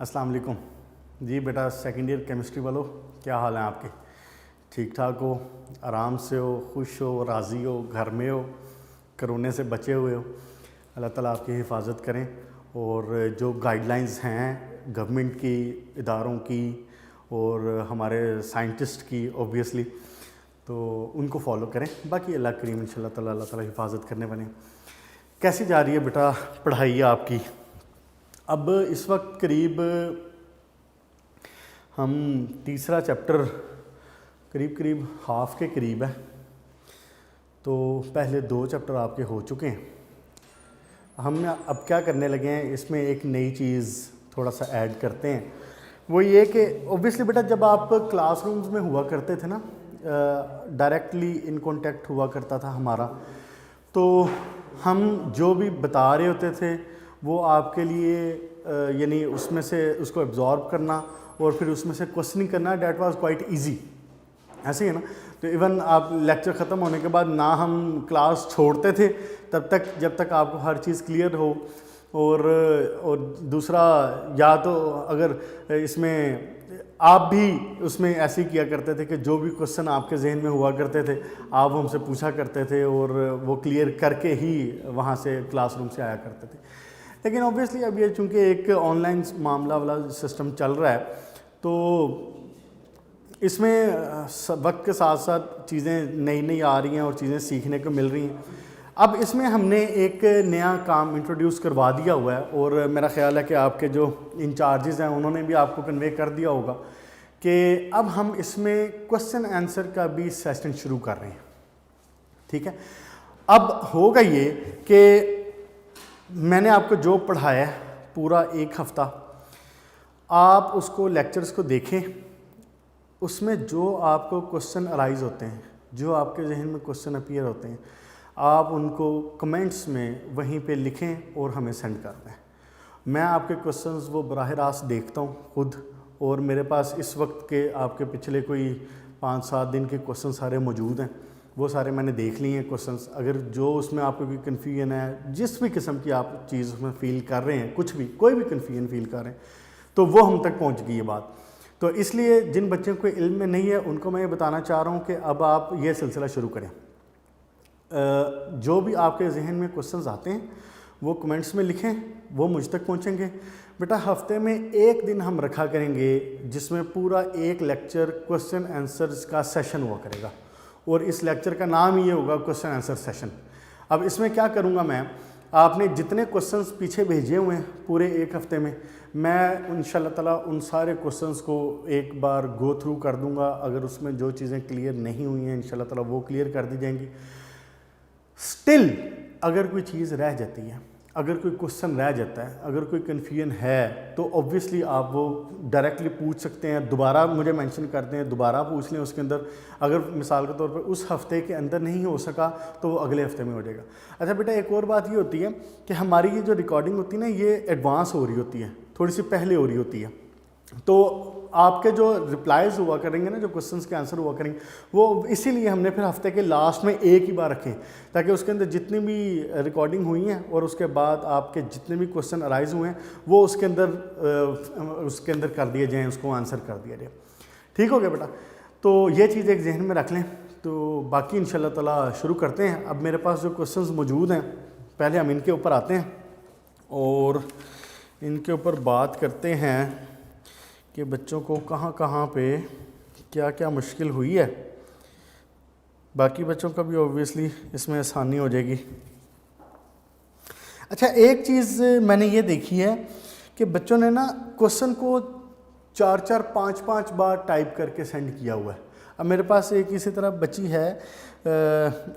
अस्सलाम वालेकुम जी। बेटा सेकेंड ईयर केमिस्ट्री वालों, क्या हाल है आपके? ठीक ठाक हो, आराम से हो, खुश हो, राज़ी हो, घर में हो, कोरोना से बचे हुए हो? अल्लाह ताला आपकी हिफाजत करें। और जो गाइडलाइंस हैं गवर्नमेंट की, इदारों की और हमारे साइंटिस्ट की ऑब्वियसली, तो उनको फॉलो करें। बाकी अल्लाह करीम इंशाल्लाह ताला अल्लाह ताला हिफाजत करने बने। कैसी जा रही है बेटा पढ़ाई आपकी? अब इस वक्त करीब हम तीसरा चैप्टर करीब हाफ के करीब है, तो पहले 2 चैप्टर आपके हो चुके हैं। हम अब क्या करने लगे हैं, इसमें एक नई चीज़ थोड़ा सा ऐड करते हैं। वो ये कि ऑब्वियसली बेटा जब आप क्लासरूम्स में हुआ करते थे ना, डायरेक्टली इन कांटेक्ट हुआ करता था हमारा, तो हम जो भी बता रहे होते थे वो आपके लिए यानी उसमें से उसको एब्जॉर्ब करना और फिर उसमें से क्वेश्चनिंग करना, डैट वाज क्वाइट इजी। ऐसे ही है ना? तो इवन आप लेक्चर ख़त्म होने के बाद ना हम क्लास छोड़ते थे तब तक जब तक आपको हर चीज़ क्लियर हो। और दूसरा, या तो अगर इसमें आप भी उसमें ऐसे ही किया करते थे कि जो भी क्वेश्चन आपके जहन में हुआ करते थे आप हमसे पूछा करते थे और वो क्लियर करके ही वहाँ से क्लासरूम से आया करते थे। लेकिन ऑब्वियसली अब ये चूँकि एक ऑनलाइन मामला वाला सिस्टम चल रहा है, तो इसमें वक्त के साथ साथ चीज़ें नई आ रही हैं और चीज़ें सीखने को मिल रही हैं। अब इसमें हमने एक नया काम इंट्रोड्यूस करवा दिया हुआ है और मेरा ख्याल है कि आपके जो इंचार्जेस हैं उन्होंने भी आपको कन्वे कर दिया होगा कि अब हम इसमें क्वेश्चन आंसर का भी सेशन शुरू कर रहे हैं। ठीक है, अब होगा ये कि मैंने आपको जो पढ़ाया है पूरा 1 हफ़्ता, आप उसको लेक्चर्स को देखें, उसमें जो आपको क्वेश्चन अराइज होते हैं, जो आपके जहन में क्वेश्चन अपीयर होते हैं, आप उनको कमेंट्स में वहीं पे लिखें और हमें सेंड कर दें। मैं आपके क्वेश्चंस वो बराह रास्त देखता हूँ खुद, और मेरे पास इस वक्त के आपके पिछले कोई 5-7 दिन के क्वेश्चन सारे मौजूद हैं, वो सारे मैंने देख लिए हैं क्वेश्चंस। अगर जो उसमें आपको कोई कन्फ्यूजन है, जिस भी किस्म की आप चीज़ उसमें फ़ील कर रहे हैं, कुछ भी कोई भी कन्फ्यूजन फ़ील कर रहे हैं, तो वो हम तक पहुँच गई ये बात। तो इसलिए जिन बच्चों को इल्म में नहीं है उनको मैं ये बताना चाह रहा हूँ कि अब आप ये सिलसिला शुरू करें। जो भी आपके जहन में क्वेश्चंस आते हैं वो कमेंट्स में लिखें, वो मुझ तक पहुँचेंगे। बेटा हफ्ते में 1 दिन हम रखा करेंगे जिसमें पूरा 1 लेक्चर क्वेश्चन आंसर्स का सेशन हुआ करेगा, और इस लेक्चर का नाम ही ये होगा क्वेश्चन आंसर सेशन। अब इसमें क्या करूँगा मैं, आपने जितने क्वेश्चंस पीछे भेजे हुए हैं पूरे 1 हफ़्ते में, मैं इंशाल्लाह ताला उन सारे क्वेश्चंस को एक बार गो थ्रू कर दूंगा। अगर उसमें जो चीज़ें क्लियर नहीं हुई हैं इंशाल्लाह ताला वो क्लियर कर दी जाएंगी। स्टिल अगर कोई चीज़ रह जाती है, अगर कोई क्वेश्चन रह जाता है, अगर कोई कन्फ्यूजन है, तो ऑब्वियसली आप वो डायरेक्टली पूछ सकते हैं, दोबारा मुझे मेंशन करते हैं, दोबारा पूछ लें उसके अंदर। अगर मिसाल के तौर पर उस हफ़्ते के अंदर नहीं हो सका तो वो अगले हफ्ते में हो जाएगा। अच्छा बेटा, एक और बात ये होती है कि हमारी ये जो रिकॉर्डिंग होती है ना, ये एडवांस हो रही होती है, थोड़ी सी पहले हो रही होती है। तो आपके जो रिप्लाइज हुआ करेंगे ना, जो क्वेश्चंस के आंसर हुआ करेंगे, वो इसीलिए हमने फिर हफ्ते के लास्ट में एक ही बार रखें, ताकि उसके अंदर जितनी भी रिकॉर्डिंग हुई हैं और उसके बाद आपके जितने भी क्वेश्चन अराइज हुए हैं वो उसके अंदर कर दिए जाएँ, उसको आंसर कर दिया जाए। ठीक हो गया बेटा? तो ये चीज़ एक जहन में रख लें। तो बाकी इंशाल्लाह ताला शुरू करते हैं। अब मेरे पास जो क्वेश्चंस मौजूद हैं, पहले हम इनके ऊपर आते हैं और इनके ऊपर बात करते हैं कि बच्चों को कहाँ पे क्या क्या मुश्किल हुई है। बाकी बच्चों का भी ऑब्वियसली इसमें आसानी हो जाएगी। अच्छा, एक चीज़ मैंने ये देखी है कि बच्चों ने ना क्वेश्चन को 4-4, 5-5 बार टाइप करके सेंड किया हुआ है। अब मेरे पास एक इसी तरह बच्ची है,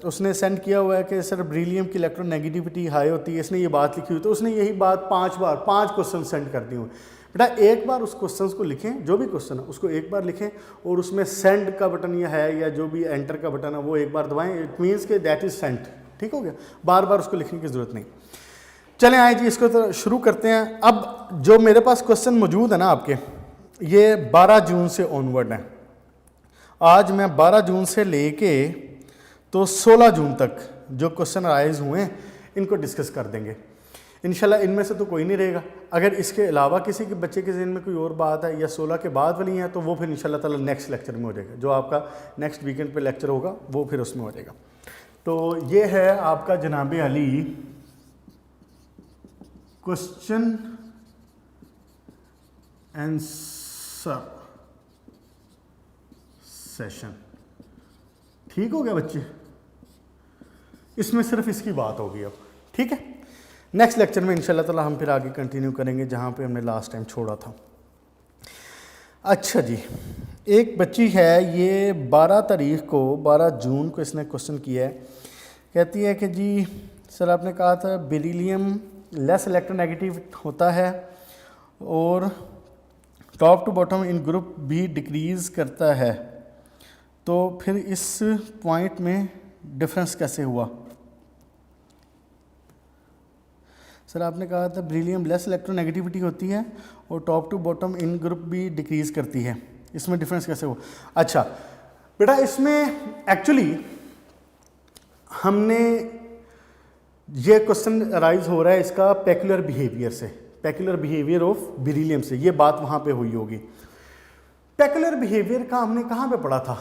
उसने सेंड किया हुआ है कि सर बेरिलियम की इलेक्ट्रोनेगेटिविटी हाई होती है, इसने ये बात लिखी हुई, तो उसने यही बात 5 बार 5 क्वेश्चन सेंड कर दिए हुए। बेटा एक बार उस क्वेश्चन को लिखें, जो भी क्वेश्चन है उसको एक बार लिखें और उसमें सेंड का बटन या है या जो भी एंटर का बटन है वो एक बार दबाएं। इट मीन्स के दैट इज़ सेंट। ठीक हो गया? बार बार उसको लिखने की ज़रूरत नहीं। चलें आए जी, इसको तो शुरू करते हैं। अब जो मेरे पास क्वेश्चन मौजूद है ना आपके, ये 12 जून से ऑनवर्ड हैं। आज मैं 12 जून से लेके तो 16 जून तक जो क्वेश्चन अराइज हुए हैं इनको डिस्कस कर देंगे। इंशाल्लाह इनमें से तो कोई नहीं रहेगा। अगर इसके अलावा किसी के बच्चे के ज़हन में कोई और बात है या 16 के बाद वाली है तो वो फिर इंशाल्लाह ताला नेक्स्ट लेक्चर में हो जाएगा, जो आपका नेक्स्ट वीकेंड पे लेक्चर होगा वो फिर उसमें हो जाएगा। तो ये है आपका जनाब अली क्वेश्चन आंसर सेशन। ठीक हो गया बच्चे, इसमें सिर्फ इसकी बात होगी अब। ठीक है, नेक्स्ट लेक्चर में इंशाल्लाह ताला हम फिर आगे कंटिन्यू करेंगे जहाँ पे हमने लास्ट टाइम छोड़ा था। अच्छा जी, एक बच्ची है, ये 12 तारीख को 12 जून को इसने क्वेश्चन किया है। कहती है कि जी सर आपने कहा था बेरिलियम लेस इलेक्ट्रोनेगेटिव होता है और top to bottom in group भी डिक्रीज़ करता है, तो फिर इस पॉइंट में डिफरेंस कैसे हुआ? सर आपने कहा था बेरिलियम लेस इलेक्ट्रोनेगेटिविटी होती है और top to bottom in group भी डिक्रीज़ करती है, इसमें डिफरेंस कैसे हुआ? अच्छा बेटा, इसमें एक्चुअली हमने ये क्वेश्चन अराइज हो रहा है इसका पेक्युलर बिहेवियर से, पेक्युलर बिहेवियर ऑफ बेरिलियम से, ये बात वहाँ पे हुई होगी। पेक्युलर बिहेवियर का हमने कहाँ पे पढ़ा था?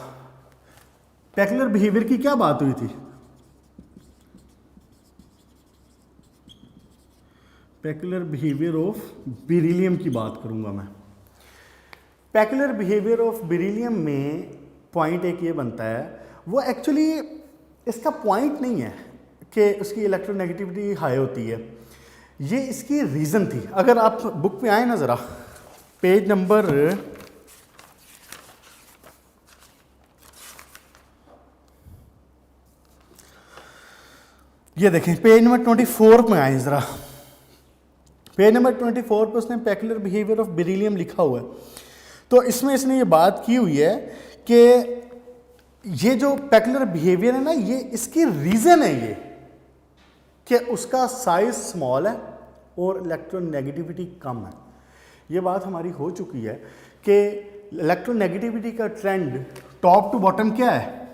पेक्युलर बिहेवियर की क्या बात हुई थी? पेक्युलर बिहेवियर ऑफ बेरिलियम की बात करूंगा मैं। पेक्युलर बिहेवियर ऑफ बेरिलियम में पॉइंट एक ये बनता है, वो एक्चुअली इसका पॉइंट नहीं है कि उसकी इलेक्ट्रोनेगेटिविटी हाई होती है, ये इसकी रीज़न थी। अगर आप बुक पे आए ना ज़रा, पेज नंबर ये देखें, पेज नंबर 24 में आए ज़रा। पेज नंबर 24 पे उसने पेक्युलर बिहेवियर ऑफ बेरिलियम लिखा हुआ है। तो इसमें इसने ये बात की हुई है कि ये जो पेक्युलर बिहेवियर है ना, ये इसकी रीज़न है ये कि उसका साइज स्मॉल है और इलेक्ट्रोनेगेटिविटी कम है। ये बात हमारी हो चुकी है कि इलेक्ट्रोनेगेटिविटी का ट्रेंड टॉप टू बॉटम क्या है?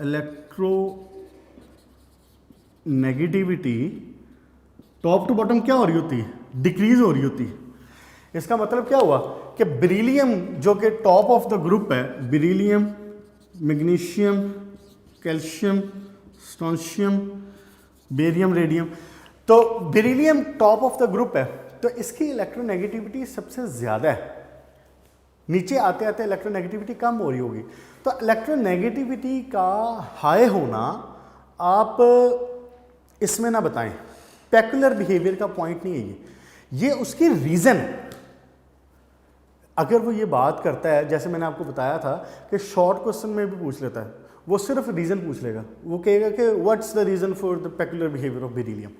इलेक्ट्रोनेगेटिविटी टॉप टू बॉटम क्या हो रही होती है? डिक्रीज हो रही होती है। इसका मतलब क्या हुआ कि बेरिलियम जो कि टॉप ऑफ द ग्रुप है, beryllium, magnesium, calcium, strontium, barium, radium, तो beryllium top of the group है, तो इसकी इलेक्ट्रोनेगेटिविटी सबसे ज़्यादा है। नीचे आते आते इलेक्ट्रोनेगेटिविटी कम हो रही होगी। तो इलेक्ट्रोनेगेटिविटी का हाई होना आप इसमें ना बताएं, पेक्युलर बिहेवियर का पॉइंट नहीं है ये उसकी रीज़न। अगर वो ये बात करता है, जैसे मैंने आपको बताया था कि शॉर्ट क्वेश्चन में भी पूछ लेता है, वो सिर्फ रीज़न पूछ लेगा, वो कहेगा कि what's the reason for the peculiar behaviour of beryllium.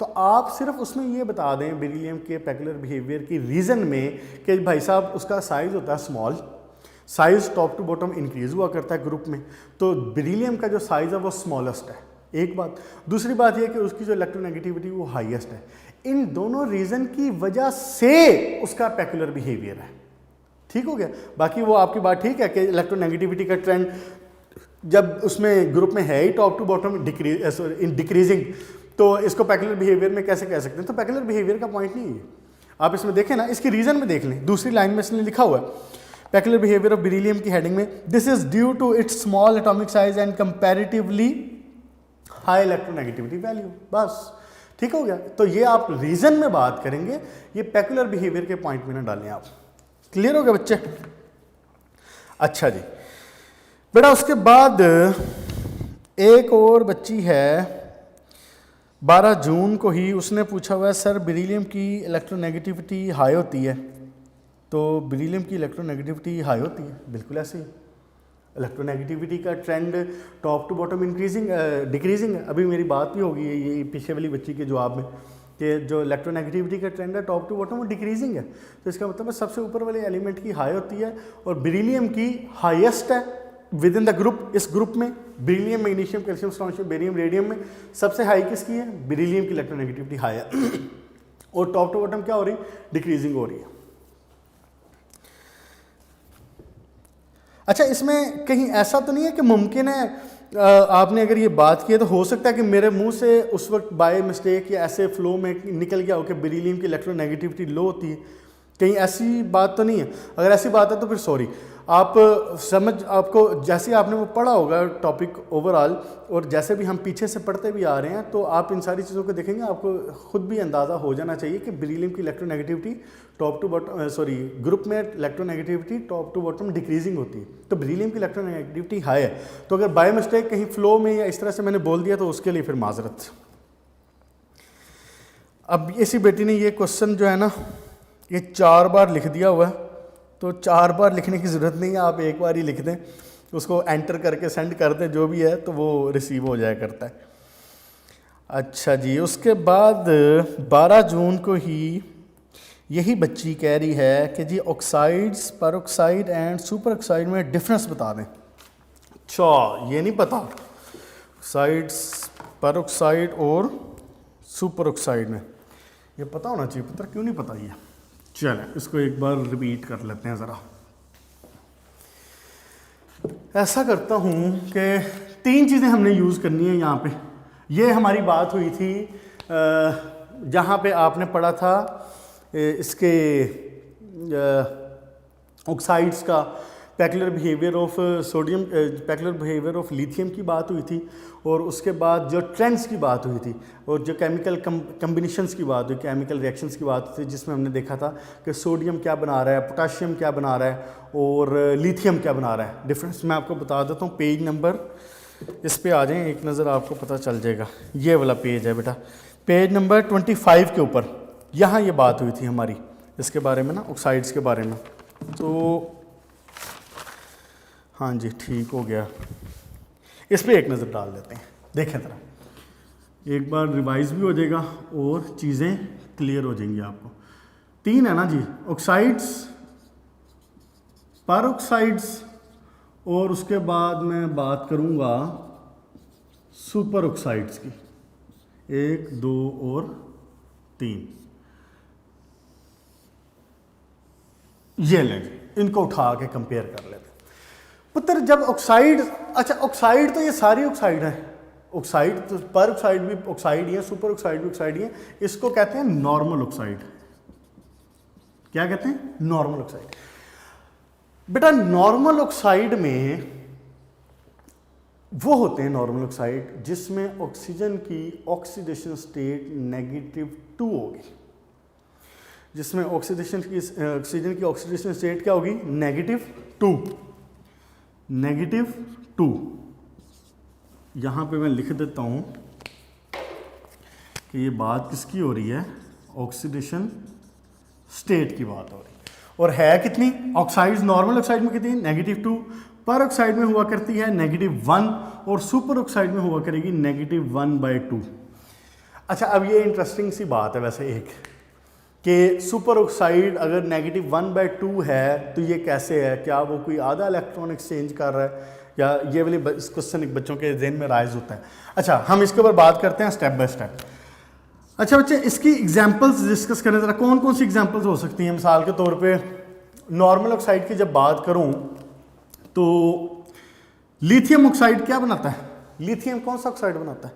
तो आप सिर्फ उसमें ये बता दें बेरिलियम के पेक्युलर बिहेवियर की रीज़न में कि भाई साहब उसका साइज़ होता है small, size top to bottom increase हुआ करता है ग्रुप में, तो बेरिलियम का जो साइज़ है वो स्मॉलेस्ट है, एक बात। दूसरी बात यह कि उसकी जो इलेक्ट्रोनेगेटिविटी वो हाईएस्ट है। इन दोनों रीज़न की वजह से उसका पेक्युलर बिहेवियर है। ठीक हो गया? बाकी वो आपकी बात ठीक है कि इलेक्ट्रोनेगेटिविटी का ट्रेंड जब उसमें ग्रुप में है ही टॉप टू बॉटम डिक्रीजिंग, तो इसको पेक्युलर बिहेवियर में कैसे कह सकते हैं? तो पेक्युलर बिहेवियर का पॉइंट नहीं है। आप इसमें देखें ना, इसकी रीज़न में देख लें, दूसरी लाइन में इसने लिखा हुआ है पेक्युलर बिहेवियर ऑफ बेरिलियम की हेडिंग में, this is due to its small atomic size and comparatively high electronegativity value. बस ठीक हो गया। तो ये आप रीज़न में बात करेंगे, ये पेक्युलर बिहेवियर के पॉइंट में ना डालें आप। क्लियर हो गया बच्चे? अच्छा जी बेटा, उसके बाद एक और बच्ची है 12 जून को ही, उसने पूछा हुआ है सर बेरिलियम की इलेक्ट्रोनेगेटिविटी हाई होती है, तो बेरिलियम की इलेक्ट्रोनेगेटिविटी हाई होती है? बिल्कुल ऐसे ही। इलेक्ट्रोनेगेटिविटी का trend top to bottom increasing decreasing है। अभी मेरी बात भी होगी ये पीछे वाली बच्ची के जवाब में कि जो इलेक्ट्रोनेगेटिविटी का ट्रेंड है टॉप टू बॉटम वो डिक्रीजिंग है, तो इसका मतलब है सबसे ऊपर वाले एलिमेंट की हाई होती है और बेरिलियम की हाईएस्ट है विद इन द ग्रुप। इस ग्रुप में beryllium, magnesium, calcium, strontium, barium, radium में सबसे हाई किसकी है? बेरिलियम की इलेक्ट्रोनेगेटिविटी हाई है और टॉप टू बॉटम क्या हो रही है? डिक्रीजिंग हो रही है। अच्छा, इसमें कहीं ऐसा तो नहीं है कि मुमकिन है आपने अगर ये बात की है तो हो सकता है कि मेरे मुंह से उस वक्त बाय मिस्टेक या ऐसे फ्लो में निकल गया हो कि बेरिलियम की इलेक्ट्रोनेगेटिविटी लो होती है, कहीं ऐसी बात तो नहीं है। अगर ऐसी बात है तो फिर सॉरी। आप आपको जैसे आपने वो पढ़ा होगा टॉपिक ओवरऑल, और जैसे भी हम पीछे से पढ़ते भी आ रहे हैं, तो आप इन सारी चीज़ों को देखेंगे, आपको खुद भी अंदाज़ा हो जाना चाहिए कि बेरिलियम की electronegativity top to bottom group में electronegativity top to bottom decreasing होती है, तो बेरिलियम की इलेक्ट्रोनेगेटिविटी हाई है। तो अगर बाय मिस्टेक कहीं फ्लो में या इस तरह से मैंने बोल दिया तो उसके लिए फिर माजरत। अब इसी बेटी ने ये क्वेश्चन जो है ना, ये 4 बार लिख दिया हुआ है, तो 4 बार लिखने की ज़रूरत नहीं है, आप एक बार ही लिख दें, उसको एंटर करके सेंड कर दें जो भी है, तो वो रिसीव हो जाया करता है। अच्छा जी, उसके बाद 12 जून को ही यही बच्ची कह रही है कि जी oxides, peroxide and super oxide में डिफरेंस बता दें। अच्छा, ये नहीं पता ऑक्साइड्स, परऑक्साइड और सुपर ऑक्साइड में, ये पता होना चाहिए, पता क्यों नहीं पता ये। चलें इसको एक बार रिपीट कर लेते हैं ज़रा। ऐसा करता हूँ कि 3 चीज़ें हमने यूज़ करनी है यहाँ पे। ये हमारी बात हुई थी जहाँ पे आपने पढ़ा था इसके ऑक्साइड्स का peculiar behaviour of sodium, peculiar behaviour of lithium की बात हुई थी, और उसके बाद जो ट्रेंड्स की बात हुई थी, और जो केमिकल कम्बिनेशंस की बात हुई, केमिकल रिएक्शंस की बात थी, जिसमें हमने देखा था कि सोडियम क्या बना रहा है, पोटाशियम क्या बना रहा है, और लिथियम क्या बना रहा है। डिफरेंस मैं आपको बता देता हूँ। पेज नंबर, इस पे आ जाएं, एक नज़र आपको पता चल जाएगा। ये वाला पेज है बेटा, पेज नंबर 25 के ऊपर, यहाँ ये बात हुई थी हमारी इसके बारे में ना, ऑक्साइड्स के बारे में। तो हाँ जी, ठीक हो गया। इस पे एक नज़र डाल देते हैं, देखें ज़रा, एक बार रिवाइज भी हो जाएगा और चीज़ें क्लियर हो जाएंगी आपको। 3 है ना जी, ऑक्साइड्स, परऑक्साइड्स, और उसके बाद मैं बात करूँगा सुपर ऑक्साइड्स की, 1, 2 और 3। ये लें, इनको उठा के कंपेयर कर लेते हैं। पुत्र जब ऑक्साइड, अच्छा ऑक्साइड तो ये सारी ऑक्साइड है, ऑक्साइड तो पर ऑक्साइड भी ऑक्साइड ही है, सुपर ऑक्साइड भी ऑक्साइड ही है। इसको कहते हैं नॉर्मल ऑक्साइड। क्या कहते हैं? Normal oxide. बेटा नॉर्मल ऑक्साइड में वो होते हैं नॉर्मल ऑक्साइड जिसमें ऑक्सीजन की ऑक्सीडेशन स्टेट -2 होगी, जिसमें ऑक्सीजन की ऑक्सीडेशन स्टेट क्या होगी? -2। यहाँ पे मैं लिख देता हूँ कि ये बात किसकी हो रही है? ऑक्सीडेशन स्टेट की बात हो रही है। और है कितनी? ऑक्साइड्स नॉर्मल ऑक्साइड में कितनी? -2, पर ऑक्साइड में हुआ करती है -1, और सुपर ऑक्साइड में हुआ करेगी -1/2। अच्छा, अब ये इंटरेस्टिंग सी बात है वैसे एक, कि सुपर ऑक्साइड अगर -1/2 है तो ये कैसे है? क्या वो कोई आधा इलेक्ट्रॉन एक्सचेंज कर रहा है, या ये वाली क्वेश्चन एक बच्चों के जहन में राइज होता है। अच्छा, हम इसके ऊपर बात करते हैं स्टेप बाय स्टेप। अच्छा बच्चे, इसकी एग्जांपल्स डिस्कस करें ज़रा, कौन कौन सी एग्जांपल्स हो सकती हैं। मिसाल के तौर पे नॉर्मल ऑक्साइड की जब बात करूं तो लिथियम ऑक्साइड क्या बनाता है? लिथियम कौन सा ऑक्साइड बनाता है?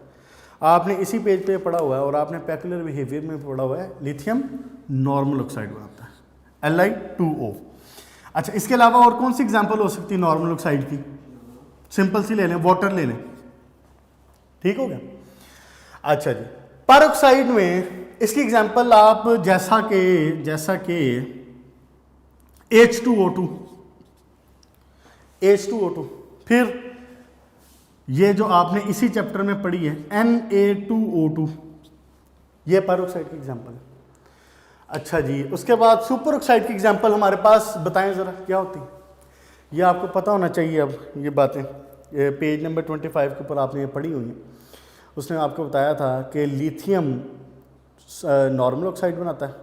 आपने इसी पेज पे पढ़ा हुआ है और आपने पैक्युलर बिहेवियर में पढ़ा हुआ है, लिथियम नॉर्मल ऑक्साइड बनाता है, Li2O। अच्छा, इसके अलावा और कौन सी एग्जांपल हो सकती है नॉर्मल ऑक्साइड की? सिंपल सी ले लें, वाटर ले लें, ठीक हो गया। अच्छा जी, पर ऑक्साइड में इसकी एग्जांपल आप जैसा कि H2O2, फिर ये जो आपने इसी चैप्टर में पढ़ी है Na2O2, ये पर ऑक्साइड की एग्जांपल है। अच्छा जी, उसके बाद सुपर ऑक्साइड की एग्जांपल हमारे पास बताएं ज़रा क्या होती है? ये आपको पता होना चाहिए। अब ये बातें ये पेज नंबर 25 के ऊपर आपने ये पढ़ी हुई हैं। उसने आपको बताया था कि लिथियम नॉर्मल ऑक्साइड बनाता है,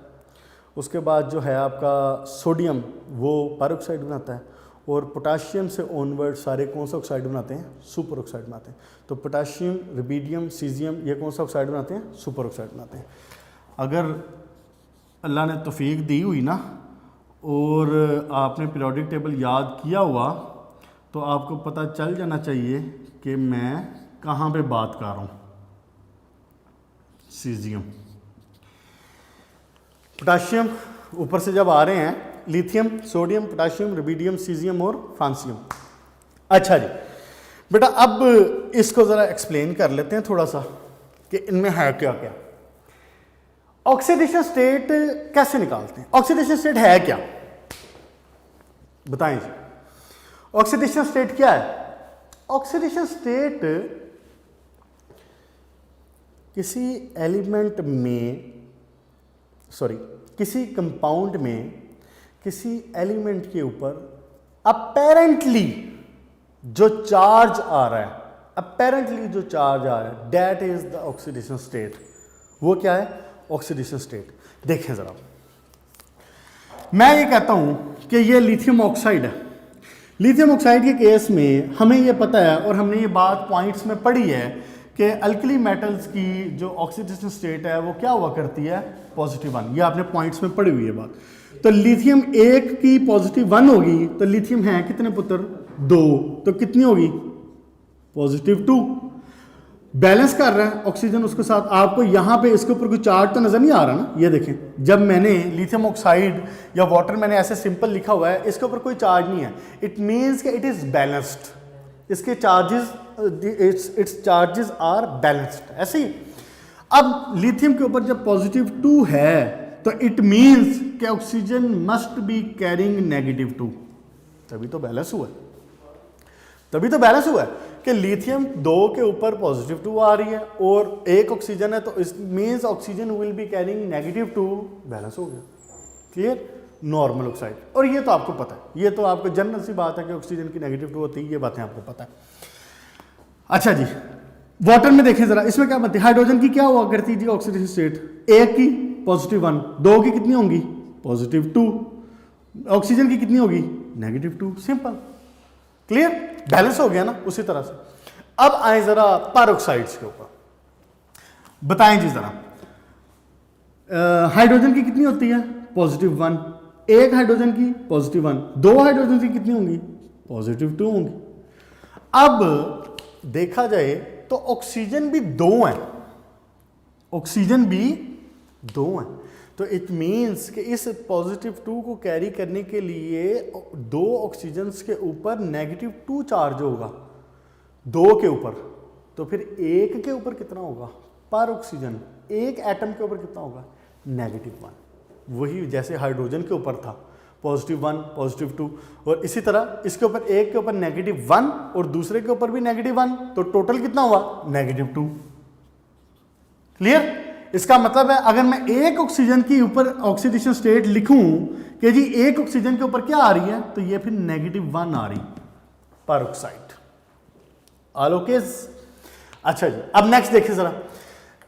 उसके बाद जो है आपका सोडियम वो पर ऑक्साइड बनाता है, और पोटाशियम से ऑनवर्ड सारे कौन सा ऑक्साइड बनाते हैं? सुपर ऑक्साइड बनाते हैं। तो पोटाशियम, रुबिडियम, सीजियम, ये कौन सा ऑक्साइड बनाते हैं? सुपर ऑक्साइड बनाते हैं। अगर अल्लाह ने तौफीक दी हुई ना और आपने पीरियोडिक टेबल याद किया हुआ तो आपको पता चल जाना चाहिए कि मैं कहाँ पे बात कर रहा हूँ। सीजियम, पोटाशियम ऊपर से जब आ रहे हैं, lithium, sodium, potassium, rubidium, caesium और फ्रांसियम। अच्छा जी बेटा, अब इसको ज़रा एक्सप्लेन कर लेते हैं थोड़ा सा कि इनमें है क्या क्या। ऑक्सीडेशन स्टेट कैसे निकालते हैं? ऑक्सीडेशन स्टेट है क्या, बताएं जी। ऑक्सीडेशन स्टेट क्या है? ऑक्सीडेशन स्टेट किसी एलिमेंट में, सॉरी, किसी कंपाउंड में किसी एलिमेंट के ऊपर अपेरेंटली जो चार्ज आ रहा है, अपेरेंटली जो चार्ज आ रहा है, that is the oxidation state. वो क्या है? Oxidation state. देखें जरा, मैं ये कहता हूं कि ये लिथियम ऑक्साइड है। लिथियम ऑक्साइड के केस में हमें ये पता है और हमने ये बात पॉइंट्स में पढ़ी है कि अल्कली मेटल्स की जो ऑक्सीडेशन स्टेट है वो क्या हुआ करती है? पॉजिटिव 1। ये आपने पॉइंट्स में पढ़ी हुई है बात। तो लिथियम 1 की पॉजिटिव 1 होगी, तो लिथियम है कितने पुत्र? 2, तो कितनी होगी? पॉजिटिव 2। बैलेंस कर रहा है ऑक्सीजन उसके साथ। आपको यहां पे इसके ऊपर कोई चार्ज तो नजर नहीं आ रहा ना? ये देखें, जब मैंने लिथियम ऑक्साइड या वाटर मैंने ऐसे सिंपल लिखा हुआ है, इसके ऊपर कोई चार्ज नहीं है। इट मीन्स कि इट इज बैलेंस्ड। इसके charges, its charges are balanced. ऐसे ही अब लिथियम के ऊपर जब पॉजिटिव 2 है तो इट मीन्स कि oxygen must be carrying negative 2। तभी तो बैलेंस हुआ है, तभी तो बैलेंस हुआ है कि लिथियम 2 के ऊपर पॉजिटिव 2 आ रही है और एक ऑक्सीजन है, तो it means oxygen will be carrying negative 2। Balance हो गया। क्लियर? Normal oxide. और ये तो आपको पता है, ये तो आपको जनरल सी बात है कि ऑक्सीजन की नेगेटिव 2 होती है, ये बातें आपको पता है। अच्छा जी, वाटर में देखें जरा, इसमें क्या बनती है? हाइड्रोजन की क्या हुआ करती थी ऑक्सीडेशन स्टेट? 1 की पॉजिटिव 1, 2 की कितनी होंगी? पॉजिटिव 2। ऑक्सीजन की कितनी होगी? नेगेटिव 2। सिंपल। क्लियर? बैलेंस हो गया ना उसी तरह से। अब आए जरा पैरोक्साइड्स के ऊपर, बताएं जी जरा। हाइड्रोजन की कितनी होती है? पॉजिटिव 1। 1 हाइड्रोजन की पॉजिटिव 1, 2 हाइड्रोजन की कितनी होंगी? पॉजिटिव 2 होंगी। अब देखा जाए तो ऑक्सीजन भी 2 है, ऑक्सीजन भी 2 है। तो इट मीन्स कि इस पॉजिटिव 2 को कैरी करने के लिए 2 ऑक्सीजन्स के ऊपर नेगेटिव 2 चार्ज होगा, 2 के ऊपर। तो फिर 1 के ऊपर कितना होगा पर ऑक्सीजन? 1 एटम के ऊपर कितना होगा? नेगेटिव 1। वही जैसे हाइड्रोजन के ऊपर था पॉजिटिव 1, पॉजिटिव 2, और इसी तरह इसके ऊपर, एक के ऊपर नेगेटिव 1 और दूसरे के ऊपर भी नेगेटिव 1, तो टोटल कितना हुआ? नेगेटिव 2। क्लियर? इसका मतलब है अगर मैं एक ऑक्सीजन के ऊपर ऑक्सीडेशन स्टेट लिखूं कि जी एक ऑक्सीजन के ऊपर क्या आ रही है, तो ये फिर नेगेटिव 1 आ रही पैरोक्साइड। आलोकेज। अच्छा जी, अब नेक्स्ट देखिए जरा।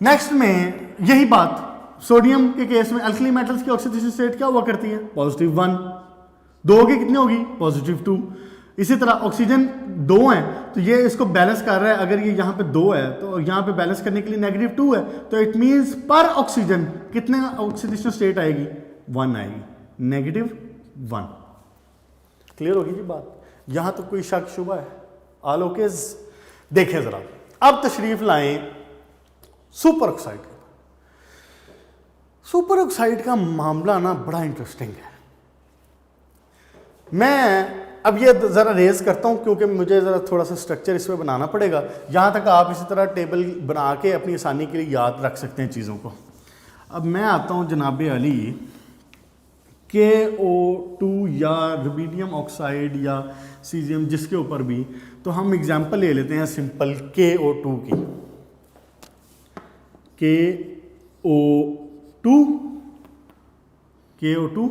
नेक्स्ट में यही बात, सोडियम के केस में अल्कली मेटल्स की ऑक्सीडेशन स्टेट क्या हुआ करती है? पॉजिटिव 1। 2 की कितनी होगी? पॉजिटिव 2। इसी तरह ऑक्सीजन 2 है तो ये इसको बैलेंस कर रहा है। अगर ये यहाँ पे 2 है तो यहाँ पे बैलेंस करने के लिए नेगेटिव 2 है, तो इट मीन्स पर ऑक्सीजन कितने ऑक्सीडेशन स्टेट आएगी? 1 आएगी, नेगेटिव 1। क्लियर होगी जी बात? यहाँ तो कोई शक शुबा है? आलोकेज। देखें जरा, अब तशरीफ लाएं सुपर ऑक्साइड। सुपर ऑक्साइड का मामला ना बड़ा इंटरेस्टिंग है। मैं अब ये ज़रा रेज करता हूँ क्योंकि मुझे ज़रा थोड़ा सा स्ट्रक्चर इसमें बनाना पड़ेगा, जहाँ तक आप इसी तरह टेबल बना के अपनी आसानी के लिए याद रख सकते हैं चीज़ों को। अब मैं आता हूँ जनाब अली KO2 या रुबिडियम ऑक्साइड या सीजियम जिसके ऊपर भी, तो हम एग्जांपल ले लेते हैं सिंपल KO2 की। KO2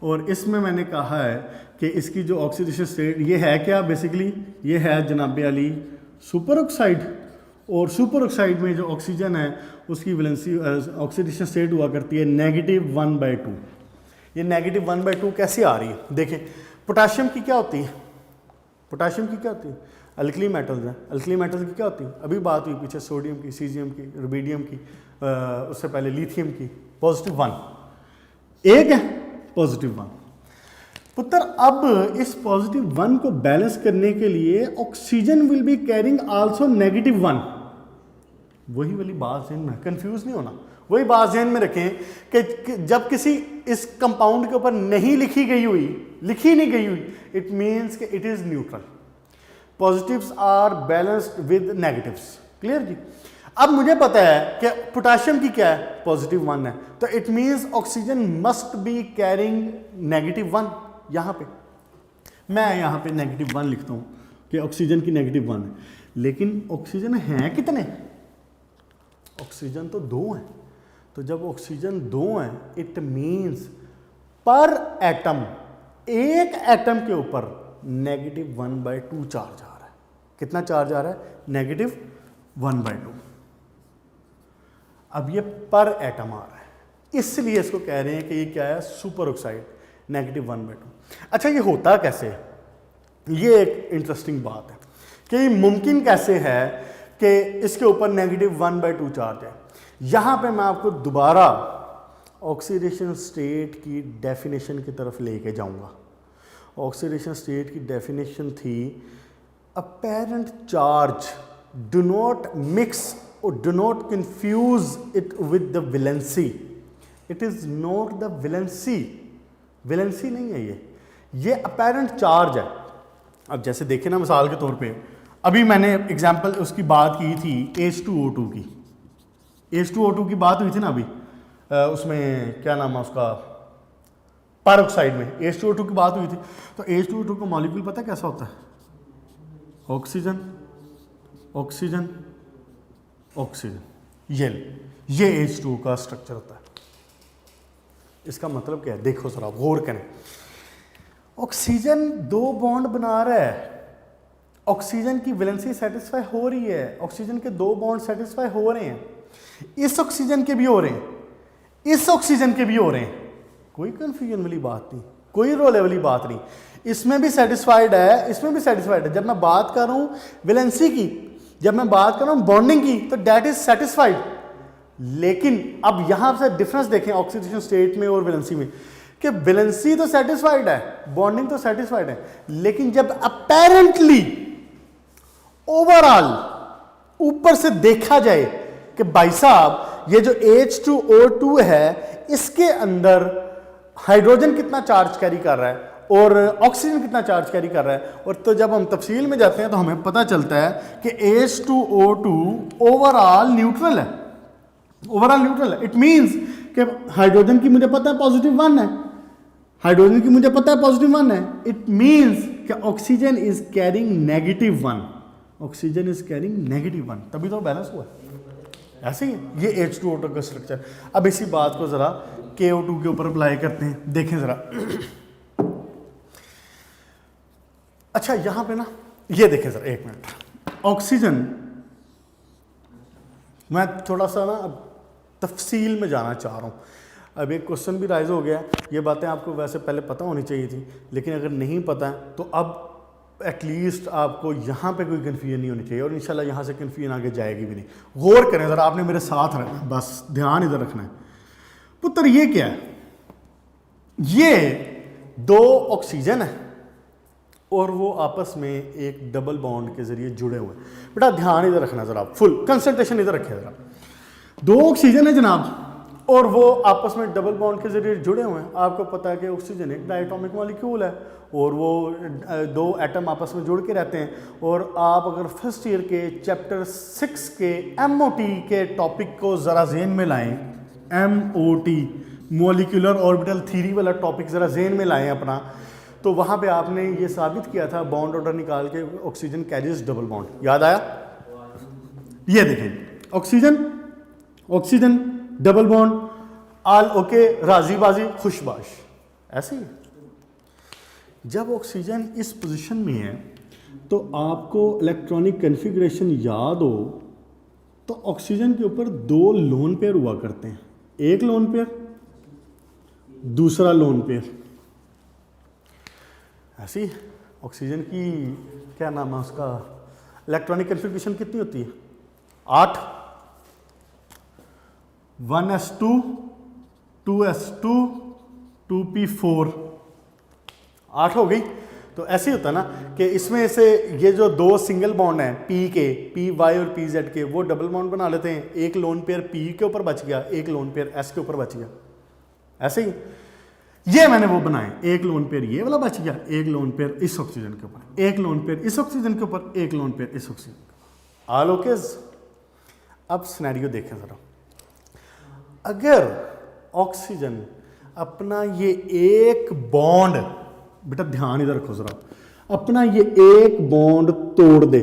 और इसमें मैंने कहा है कि इसकी जो ऑक्सीडेशन स्टेट ये है क्या? बेसिकली ये है जनाब अली सुपर ऑक्साइड, और सुपर ऑक्साइड में जो ऑक्सीजन है उसकी वैलेंसी ऑक्सीडेशन स्टेट हुआ करती है -1/2। ये -1/2 कैसे आ रही है? देखें, पोटाशियम की क्या होती है? पोटाशियम की क्या होती है? अल्कली मेटल्स हैं। अल्कली मेटल्स की क्या होती है? अभी बात हुई पीछे सोडियम की, सीजियम की, रुबिडियम की, उससे पहले लिथियम की। +1 एक है, +1। पुत्र अब इस पॉजिटिव 1 को बैलेंस करने के लिए oxygen will be carrying also negative 1। वही वाली बात ज़हन में, कंफ्यूज नहीं होना, वही बात ज़हन में रखें कि जब किसी इस कंपाउंड के ऊपर नहीं लिखी नहीं गई हुई, इट मीन्स कि it is neutral. Positives are balanced with negatives. Clear जी। अब मुझे पता है कि पोटाशियम की क्या है, पॉजिटिव 1 है, तो it means oxygen must be carrying negative 1। यहाँ पे मैं यहाँ पे नेगेटिव 1 लिखता हूँ कि ऑक्सीजन की नेगेटिव 1 है, लेकिन ऑक्सीजन हैं कितने? ऑक्सीजन तो 2 हैं। तो जब ऑक्सीजन 2 हैं, इट मीन्स पर एटम, एक एटम के ऊपर -1/2 चार्ज आ रहा है। कितना चार्ज आ रहा है? -1/2। अब ये पर एटम आ रहा है, इसलिए इसको कह रहे हैं कि ये क्या है? Super oxide, -1/2। अच्छा, ये होता कैसे है? ये एक इंटरेस्टिंग बात है कि ये मुमकिन कैसे है कि इसके ऊपर -1/2 चार्ज है। यहाँ पे मैं आपको दोबारा ऑक्सीडेशन स्टेट की डेफिनेशन की तरफ लेके जाऊँगा। ऑक्सीडेशन स्टेट की डेफिनेशन थी apparent charge do not mix or do not confuse it with the valency. It is not the valency, valency नहीं है ये अपैरेंट चार्ज है। अब जैसे देखें ना, मिसाल के तौर पे अभी मैंने एग्जाम्पल उसकी बात की थी H2O2 की। H2O2 की बात हुई थी ना अभी, उसमें क्या नाम है उसका, पैरोक्साइड में H2O2 की बात हुई थी। तो H2O2 का मॉलिक्यूल पता है कैसा होता है? ऑक्सीजन ऑक्सीजन ऑक्सीजन, ये H2O का स्ट्रक्चर होता है। इसका मतलब क्या है? देखो सर, आप गौर करें। ऑक्सीजन 2 बॉन्ड बना रहा है, ऑक्सीजन की वैलेंसी सेटिस्फाई हो रही है, ऑक्सीजन के 2 बॉन्ड सेटिस्फाई हो रहे हैं, इस ऑक्सीजन के भी हो रहे हैं, इस ऑक्सीजन के भी हो रहे हैं। कोई कंफ्यूजन वाली बात नहीं, कोई रोले वाली बात नहीं। इसमें भी सेटिस्फाइड है, इसमें भी सेटिस्फाइड है। जब मैं बात कर रहा हूं वैलेंसी की, जब मैं बात कर रहा हूं बॉन्डिंग की, तो दैट इज सेटिस्फाइड। लेकिन अब यहां से डिफरेंस देखें ऑक्सीडेशन स्टेट में और वैलेंसी में, कि वैलेंसी तो सेटिस्फाइड है, बॉन्डिंग तो सेटिस्फाइड है, लेकिन जब अपेरेंटली ओवरऑल ऊपर से देखा जाए कि भाई साहब ये जो H2O2 है, इसके अंदर हाइड्रोजन कितना चार्ज कैरी कर रहा है और ऑक्सीजन कितना चार्ज कैरी कर रहा है, और तो जब हम तफसील में जाते हैं तो हमें पता चलता है कि H2O2 ओवरऑल न्यूट्रल है, ओवरऑल न्यूट्रल है। इट मींस कि हाइड्रोजन की मुझे पता है पॉजिटिव 1 है, हाइड्रोजन की मुझे पता है पॉजिटिव 1 है। इट मींस कि oxygen is carrying -1, oxygen is carrying -1, तभी तो बैलेंस हुआ है। ऐसे ही ये H2O2 का स्ट्रक्चर। अब इसी बात को जरा KO2 के ऊपर अप्लाई करते हैं, देखें जरा। अच्छा, यहां पे ना ये देखें जरा, एक मिनट। ऑक्सीजन, मैं थोड़ा सा ना अब तफसील में जाना चाह रहा हूं। अब एक क्वेश्चन भी राइज हो गया, ये बातें आपको वैसे पहले पता होनी चाहिए थी, लेकिन अगर नहीं पता है तो अब एटलीस्ट आपको यहाँ पे कोई कन्फ्यूजन नहीं होनी चाहिए, और इंशाल्लाह यहाँ से कन्फ्यूजन आगे जाएगी भी नहीं। गौर करें ज़रा, आपने मेरे साथ रहना है, बस ध्यान इधर रखना है। पुत्र ये क्या है? ये 2 ऑक्सीजन है और वो आपस में एक डबल बॉन्ड के जरिए जुड़े हुए हैं। बेटा ध्यान इधर रखना ज़रा, फुल कंसंट्रेशन इधर रखें ज़रा। 2 ऑक्सीजन है जनाब, और वो आपस में डबल बॉन्ड के जरिए जुड़े हुए हैं। आपको पता है कि ऑक्सीजन एक डायटोमिक मॉलिक्यूल है और वो 2 एटम आपस में जुड़ के रहते हैं। और आप अगर फर्स्ट ईयर के चैप्टर 6 के MOT के टॉपिक को ज़रा ज़हन में लाएं, MOT मॉलिक्यूलर ऑर्बिटल थ्योरी वाला टॉपिक ज़रा जहन में लाएं अपना, तो वहाँ पे आपने ये साबित किया था बॉन्ड ऑर्डर निकाल के ऑक्सीजन कैरीज डबल बॉन्ड। याद आया? ये देखें, ऑक्सीजन ऑक्सीजन डबल बॉन्ड, आल ओके, राजी बाजी खुशबाश। ऐसे ही जब ऑक्सीजन इस पोजीशन में है तो आपको इलेक्ट्रॉनिक कॉन्फ़िगरेशन याद हो तो ऑक्सीजन के ऊपर 2 लोन पेयर हुआ करते हैं, एक लोन पेयर, दूसरा लोन पेयर। ऐसी ऑक्सीजन की क्या नाम है उसका, इलेक्ट्रॉनिक कॉन्फ़िगरेशन कितनी होती है? 8, 1s2 2s2 2p4, 8 हो गई। तो ऐसे ही होता ना कि इसमें से ये जो दो सिंगल बॉन्ड हैं पी के, पी वाई और पी जेड के, वो डबल बॉन्ड बना लेते हैं। एक लोन पेयर पी के ऊपर बच गया, एक लोन पेयर एस के ऊपर बच गया। ऐसे ही ये मैंने वो बनाए, एक लोन पेयर ये वाला बच गया, एक लोन पेयर इस ऑक्सीजन के ऊपर, एक लोन पेयर इस ऑक्सीजन के ऊपर, एक लोन पेयर इस ऑक्सीजन के ऊपर। All okay. अब सिनेरियो देखें जरा, अगर ऑक्सीजन अपना ये एक बॉन्ड, बेटा ध्यान इधर रखो जरा, अपना ये एक बॉन्ड तोड़ दे।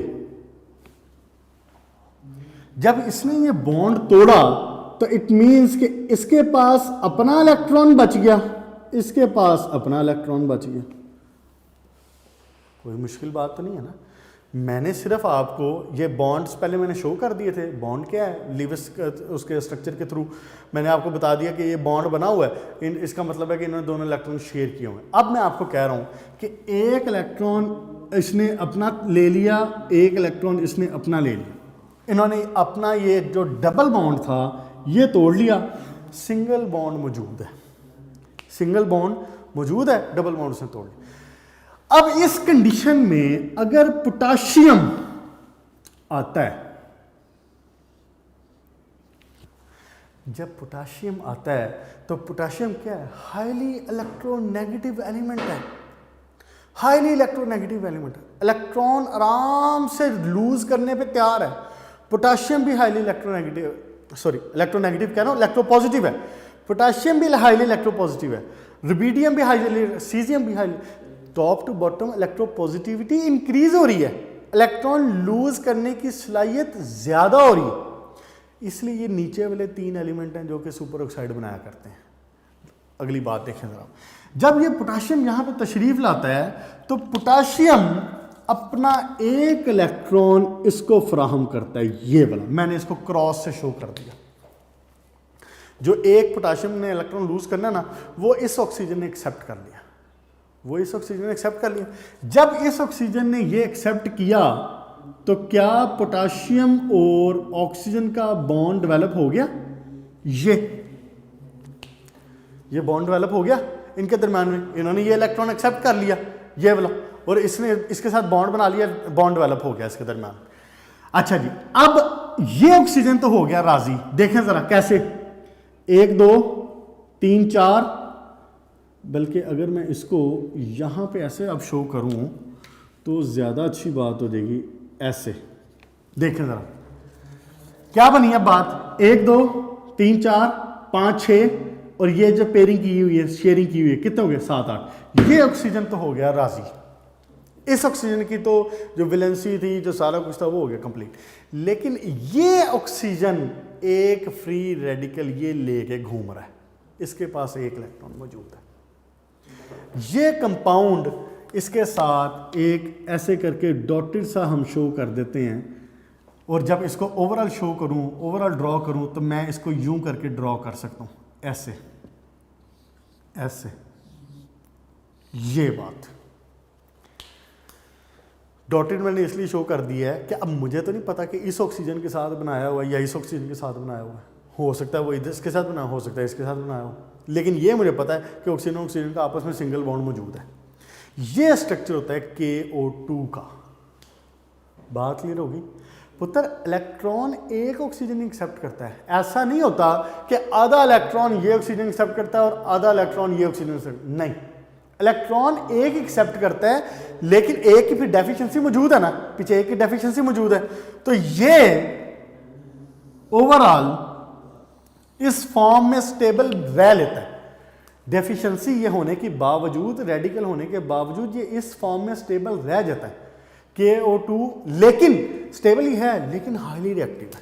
जब इसने ये बॉन्ड तोड़ा तो इट मींस कि इसके पास अपना इलेक्ट्रॉन बच गया, इसके पास अपना इलेक्ट्रॉन बच गया। कोई मुश्किल बात तो नहीं है ना। मैंने सिर्फ आपको ये बॉन्ड्स पहले मैंने शो कर दिए थे। बॉन्ड क्या है, लिविस उसके स्ट्रक्चर के थ्रू मैंने आपको बता दिया कि ये बॉन्ड बना हुआ है, इसका मतलब है कि इन्होंने दोनों इलेक्ट्रॉन शेयर किए हुए हैं। अब मैं आपको कह रहा हूं कि एक इलेक्ट्रॉन इसने अपना ले लिया, एक इलेक्ट्रॉन इसने अपना ले लिया, इन्होंने अपना ये जो डबल बॉन्ड था ये तोड़ लिया, सिंगल बॉन्ड मौजूद है, सिंगल बॉन्ड मौजूद है, डबल बॉन्ड उसने तोड़ लिया। अब इस कंडीशन में अगर पोटाशियम आता है, जब पोटाशियम आता है तो पोटाशियम क्या है, हाईली इलेक्ट्रोनेगेटिव एलिमेंट है, हाईली इलेक्ट्रोनेगेटिव एलिमेंट है। इलेक्ट्रॉन आराम से लूज करने पे तैयार है। पोटाशियम भी हाईली इलेक्ट्रोनेगेटिव, सॉरी इलेक्ट्रोनेगेटिव कह रहा हूं, इलेक्ट्रोपॉजिटिव है। पोटाशियम भी हाईली इलेक्ट्रोपॉजिटिव है, रुबिडियम भी हाईली, सीजियम भी highly. Top to bottom electropositivity increase हो रही है, इलेक्ट्रॉन लूज करने की सलाहियत ज्यादा हो रही है। इसलिए ये नीचे वाले 3 एलिमेंट हैं जो कि सुपर ऑक्साइड बनाया करते हैं। अगली बात देखें जरा, जब ये पोटाशियम यहां पे तशरीफ लाता है तो पोटाशियम अपना एक इलेक्ट्रॉन इसको फराहम करता है, ये वाला मैंने इसको क्रॉस से शो कर दिया। जो एक पोटाशियम ने इलेक्ट्रॉन लूज करना ना, वो इस ऑक्सीजन ने एक्सेप्ट कर लिया, वो इस ऑक्सीजन ने एक्सेप्ट कर लिया। जब इस ऑक्सीजन ने ये एक्सेप्ट किया तो क्या पोटाशियम और ऑक्सीजन का बॉन्ड डेवलप हो गया, ये बॉन्ड डेवलप हो गया इनके दरम्यान में। इन्होंने ये इलेक्ट्रॉन एक्सेप्ट कर लिया ये वाला, और इसने इसके साथ बॉन्ड बना लिया, बॉन्ड डेवलप हो गया इसके दरम्यान। अच्छा जी, अब ये ऑक्सीजन तो हो गया राजी। देखें जरा कैसे, 1 2 3 4, बल्कि अगर मैं इसको यहाँ पे ऐसे अब शो करूँ तो ज़्यादा अच्छी बात हो जाएगी। ऐसे देखें ज़रा क्या बनी है बात, 1 2 3 4 5 6, और ये जो पेयरिंग की हुई है, शेयरिंग की हुई है, कितने हो गए 7 8। ये ऑक्सीजन तो हो गया राजी। इस ऑक्सीजन की तो जो वैलेंसी थी, जो सारा कुछ था, वो हो गया कंप्लीट। लेकिन ये ऑक्सीजन एक फ्री रेडिकल ये लेके घूम रहा है, इसके पास एक इलेक्ट्रॉन मौजूद है। ये कंपाउंड इसके साथ एक ऐसे करके डॉटेड सा हम शो कर देते हैं, और जब इसको ओवरऑल शो करूं, ओवरऑल ड्रॉ करूं, तो मैं इसको यूं करके ड्रॉ कर सकता हूं, ऐसे ऐसे। ये बात डॉटेड मैंने इसलिए शो कर दिया है कि अब मुझे तो नहीं पता कि इस ऑक्सीजन के साथ बनाया हुआ है या इस ऑक्सीजन के साथ बनाया हुआ है। हो सकता है वो इसके साथ बनाया, हो सकता है इसके साथ बनाया हो, लेकिन ये मुझे पता है कि ऑक्सीजन ऑक्सीजन का आपस में सिंगल बॉन्ड मौजूद है। ये स्ट्रक्चर होता है KO2 का। बात क्लियर होगी पुत्र। इलेक्ट्रॉन एक ऑक्सीजन एक्सेप्ट करता है, ऐसा नहीं होता कि आधा इलेक्ट्रॉन ये ऑक्सीजन एक्सेप्ट करता है और आधा इलेक्ट्रॉन ये ऑक्सीजन एक्सेप्ट, नहीं। इलेक्ट्रॉन एक एक्सेप्ट करता है, लेकिन एक की फिर डेफिशिएंसी मौजूद है ना, पीछे एक की डेफिशिएंसी मौजूद है, तो ये ओवरऑल इस फॉर्म में स्टेबल रह लेता है। डेफिशिएंसी ये होने के बावजूद, रेडिकल होने के बावजूद, ये इस फॉर्म में स्टेबल रह जाता है KO2, लेकिन स्टेबल ही है, लेकिन हाईली रिएक्टिव है,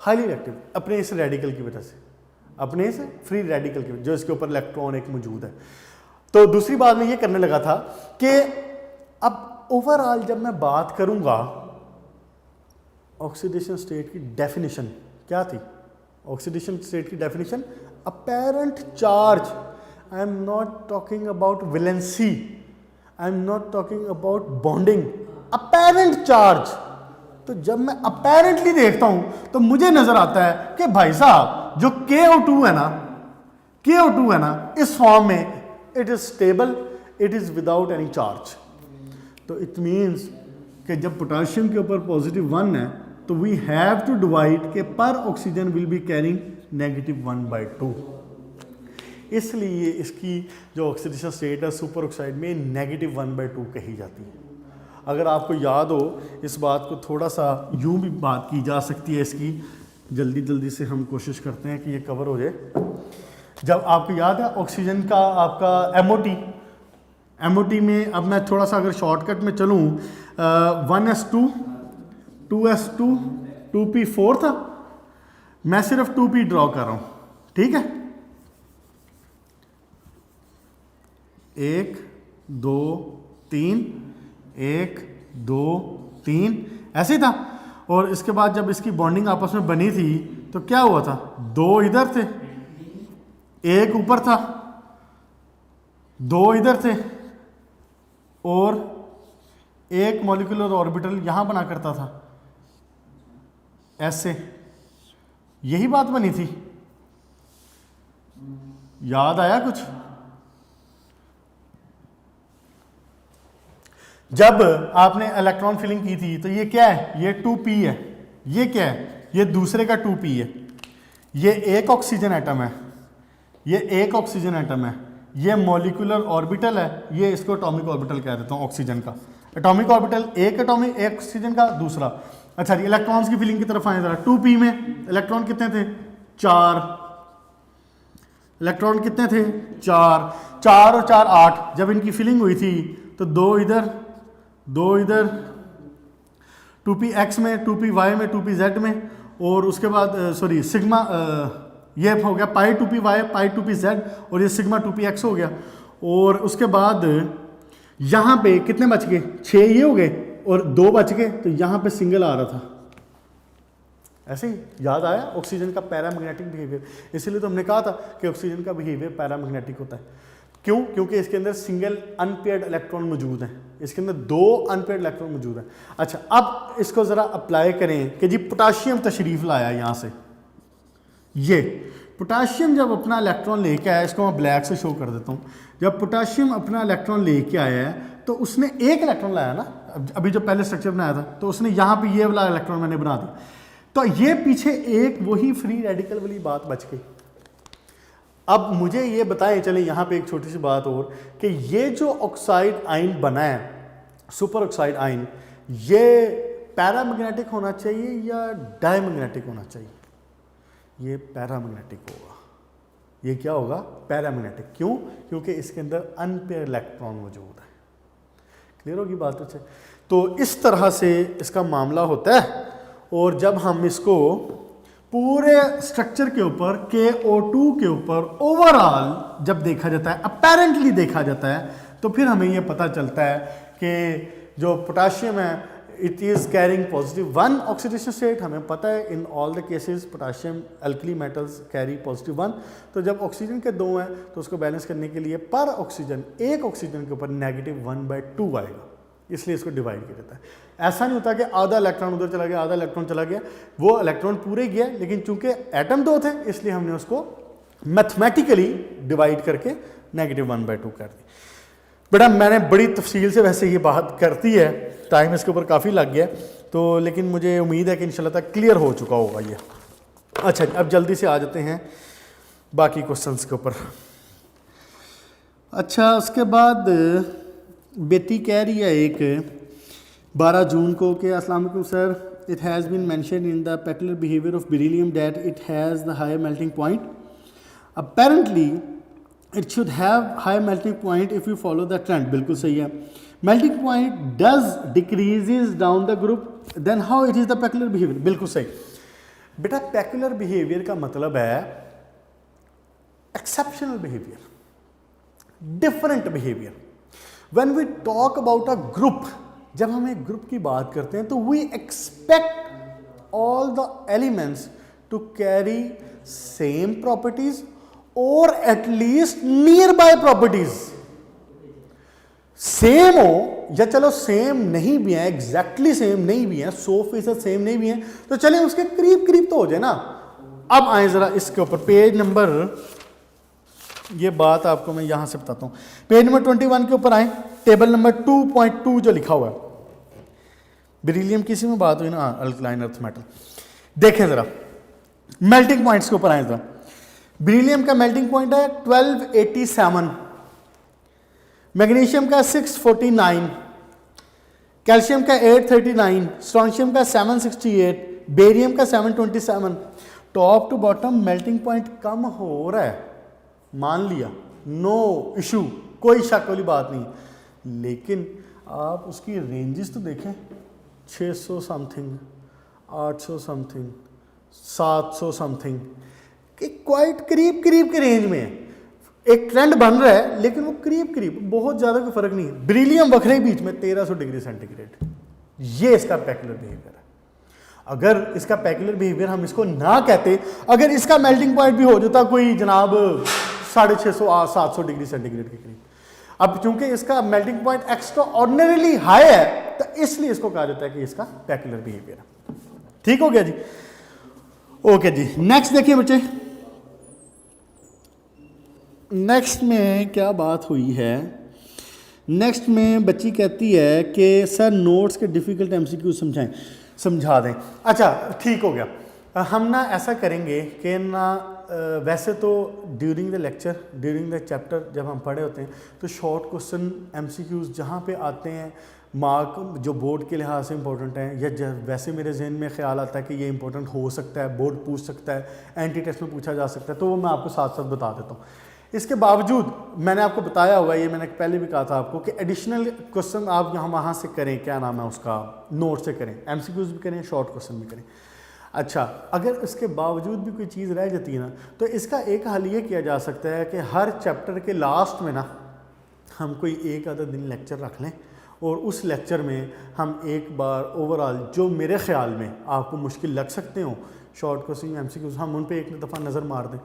हाईली रिएक्टिव अपने इस रेडिकल की वजह से, अपने इस फ्री रेडिकल की वजह, जो इसके ऊपर इलेक्ट्रॉन एक मौजूद है। तो दूसरी बात मैं ये करने लगा था कि अब ओवरऑल जब मैं बात करूंगा ऑक्सीडेशन स्टेट की डेफिनेशन क्या थी, ऑक्सीडेशन स्टेट की definition apparent charge. I am not talking about valency, I am not talking about bonding, apparent charge. तो जब मैं अपैरेंटली देखता हूं तो मुझे नजर आता है कि भाई साहब जो KO2 है ना, KO2 है ना, इस फॉर्म में it is stable, it is without any charge. तो इट मीन्स कि जब पोटाशियम के ऊपर +1 है तो वी हैव टू डिवाइड के पर ऑक्सीजन विल बी कैरिंग -1/2। इसलिए इसकी जो ऑक्सीडेशन स्टेट है सुपर ऑक्साइड में -1/2 कही जाती है। अगर आपको याद हो इस बात को थोड़ा सा यूं भी बात की जा सकती है इसकी, जल्दी जल्दी से हम कोशिश करते हैं कि ये कवर हो जाए। जब आपको याद है ऑक्सीजन का आपका एमओटी में, अब मैं थोड़ा सा अगर शॉर्टकट में चलूँ 1s2 2s2 2p4 था, मैं सिर्फ 2p ड्रॉ कर रहा हूँ, ठीक है। 1 2 3 1 2 3 ऐसे ही था। और इसके बाद जब इसकी बॉन्डिंग आपस में बनी थी तो क्या हुआ था, 2 इधर थे, 1 ऊपर था, 2 इधर थे और 1 मॉलिक्यूलर ऑर्बिटल यहां बना करता था ऐसे। यही बात बनी थी, याद आया कुछ? जब आपने इलेक्ट्रॉन फिलिंग की थी तो ये क्या है, ये 2p है, ये क्या है, ये दूसरे का 2p है, ये एक ऑक्सीजन एटम है, ये एक ऑक्सीजन एटम है, ये मॉलिक्यूलर ऑर्बिटल है, ये इसको एटॉमिक ऑर्बिटल कह देता हूँ ऑक्सीजन का। एटॉमिक ऑर्बिटल एक ऑक्सीजन का, दूसरा। अच्छा जी, इलेक्ट्रॉन्स की फिलिंग की तरफ आए जरा। 2p में इलेक्ट्रॉन कितने थे, 4। इलेक्ट्रॉन कितने थे, 4 और 4 8। जब इनकी फिलिंग हुई थी तो 2 इधर 2 इधर, 2px में, 2py में, 2pz में, और उसके बाद सॉरी सिग्मा ये हो गया पाई 2py पाई 2pz और ये सिग्मा 2px हो गया। और उसके बाद यहाँ पे कितने बच गए, 6 ये हो गए और 2 बच गए, तो यहाँ पे सिंगल आ रहा था। ऐसे ही याद आया ऑक्सीजन का पैरामैग्नेटिक बिहेवियर। इसीलिए तो हमने कहा था कि ऑक्सीजन का बिहेवियर पैरामैग्नेटिक होता है। क्यों? क्योंकि इसके अंदर सिंगल अनपेयर्ड इलेक्ट्रॉन मौजूद हैं, इसके अंदर 2 अनपेयर्ड इलेक्ट्रॉन मौजूद हैं। अच्छा, अब इसको ज़रा अप्लाई करें कि जी पोटाशियम तशरीफ़ लाया यहाँ से। ये पोटाशियम जब अपना इलेक्ट्रॉन लेके आया, इसको मैं ब्लैक से शो कर देता हूँ। जब पोटाशियम अपना इलेक्ट्रॉन लेके आया है तो उसने एक इलेक्ट्रॉन लाया ना, अभी जो पहले स्ट्रक्चर बनाया था, तो उसने यहाँ पे ये वाला इलेक्ट्रॉन मैंने बना दिया, तो ये पीछे एक वही फ्री रेडिकल वाली बात बच गई। अब मुझे ये बताएं, चलें यहाँ पे एक छोटी सी बात और, कि ये जो ऑक्साइड आयन बना है, सुपर ऑक्साइड आयन, ये पैरामैग्नेटिक होना चाहिए या डायमैग्नेटिक होना चाहिए? ये पैरामैग्नेटिक होगा। ये क्या होगा, पैरामैग्नेटिक। क्यों? क्योंकि इसके अंदर अनपेयर इलेक्ट्रॉन मौजूद है। क्लियर होगी बात? अच्छे, तो इस तरह से इसका मामला होता है। और जब हम इसको पूरे स्ट्रक्चर के ऊपर KO2 के ऊपर ओवरऑल जब देखा जाता है, अपेरेंटली देखा जाता है, तो फिर हमें यह पता चलता है कि जो पोटाशियम है it is carrying +1 oxidation state. हमें पता है in all the cases potassium alkali metals carry +1। तो जब ऑक्सीजन के 2 हैं तो उसको बैलेंस करने के लिए पर ऑक्सीजन, एक ऑक्सीजन के ऊपर -1/2 आएगा, इसलिए इसको डिवाइड किया जाता है। ऐसा नहीं होता कि आधा इलेक्ट्रॉन उधर चला गया, आधा इलेक्ट्रॉन चला गया, वो इलेक्ट्रॉन पूरे गया, लेकिन चूंकि एटम 2 थे इसलिए हमने उसको मैथमेटिकली डिवाइड करके -1/2 कर दी। बेटा मैंने बड़ी तफसील से वैसे ये बात करती है, टाइम इसके ऊपर काफ़ी लग गया, तो लेकिन मुझे उम्मीद है कि इंशाल्लाह तक क्लियर हो चुका होगा ये। अच्छा, अब जल्दी से आ जाते हैं बाकी क्वेश्चंस के ऊपर। अच्छा, उसके बाद बेटी कह रही है एक 12 जून को कि अस्सलाम वालेकुम sir, it has been mentioned in the peculiar behaviour of beryllium that it has the higher melting point. Apparently it should have higher melting point if you follow the trend. बिल्कुल सही है। Melting point does decreases down the group, then how it is the peculiar behaviour. बिल्कुल सही बेटा, peculiar behaviour का मतलब है exceptional behaviour, different behaviour. When we talk about a group, जब हम एक ग्रुप की बात करते हैं तो we expect all the elements to carry same properties और at least nearby properties. Same हो या चलो सेम नहीं भी है, एग्जैक्टली सेम नहीं भी है, 100% सेम नहीं भी है, तो चले उसके करीब करीब तो हो जाए ना। अब आए जरा इसके ऊपर पेज नंबर ये बात आपको मैं यहाँ से बताता हूँ। पेज नंबर 21 के ऊपर आए, टेबल नंबर 2.2 जो लिखा हुआ है, बेरिलियम किसी में बात हुई ना, अल्कलाइन अर्थ मेटल। देखें ज़रा मेल्टिंग पॉइंट्स के ऊपर आए ज़रा। बेरिलियम का मेल्टिंग पॉइंट है 1287, मैग्नीशियम का 649, कैल्शियम का 839, स्ट्रोंशियम का 768, बेरियम का 727। Top to bottom melting point कम हो रहा है, मान लिया, नो इशू, कोई शक वाली बात नहीं। लेकिन आप उसकी रेंजेस तो देखें, 600 समथिंग, 800 समथिंग, 700 समथिंग, कि क्वाइट करीब करीब के रेंज में है। एक ट्रेंड बन रहा है लेकिन वो करीब करीब, बहुत ज़्यादा कोई फर्क नहीं है। बेरिलियम वक्रे बीच में 1300 डिग्री सेंटीग्रेड, ये इसका पैक्युलर बिहेवियर है। अगर इसका पैक्युलर बिहेवियर हम इसको ना कहते, अगर इसका मेल्टिंग पॉइंट भी हो जाता कोई जनाब 650 700 डिग्री सेंटीग्रेड के करीब, अब चूंकि इसका melting point extra ordinarily high है तो इसलिए इसको कहा जाता है कि इसका पैक्युलर बिहेवियर है। ठीक हो गया जी, ओके जी। नेक्स्ट देखिए बच्चे, नेक्स्ट में क्या बात हुई है। नेक्स्ट में बच्ची कहती है कि सर नोट्स के डिफ़िकल्ट एमसीक्यू समझा दें। अच्छा ठीक हो गया। हम ना ऐसा करेंगे कि ना वैसे तो during the lecture, during the chapter जब हम पढ़े होते हैं तो शॉर्ट क्वेश्चन एमसीक्यूज़ जहाँ पे आते हैं, मार्क जो बोर्ड के लिहाज से इंपॉर्टेंट हैं, या वैसे मेरे जहन में ख्याल आता है कि ये इंपॉर्टेंट हो सकता है, बोर्ड पूछ सकता है, एंटी टेस्ट में पूछा जा सकता है, तो वो मैं आपको साथ साथ बता देता हूँ। इसके बावजूद मैंने आपको बताया हुआ, ये मैंने पहले भी कहा था आपको कि एडिशनल क्वेश्चन आप यहाँ वहाँ से करें, क्या नाम है उसका, नोट से करें, एमसीक्यूज़ भी करें, शॉर्ट क्वेश्चन भी करें। अच्छा, अगर इसके बावजूद भी कोई चीज़ रह जाती है ना, तो इसका एक हल ये किया जा सकता है कि हर चैप्टर के लास्ट में ना हम कोई एक आधा दिन लेक्चर रख लें और उस लेक्चर में हम एक बार ओवरऑल जो मेरे ख्याल में आपको मुश्किल लग सकते हो शॉर्ट क्वेश्चन एमसीक्यूज़, हम उन पे एक दफ़ा नज़र मार दें।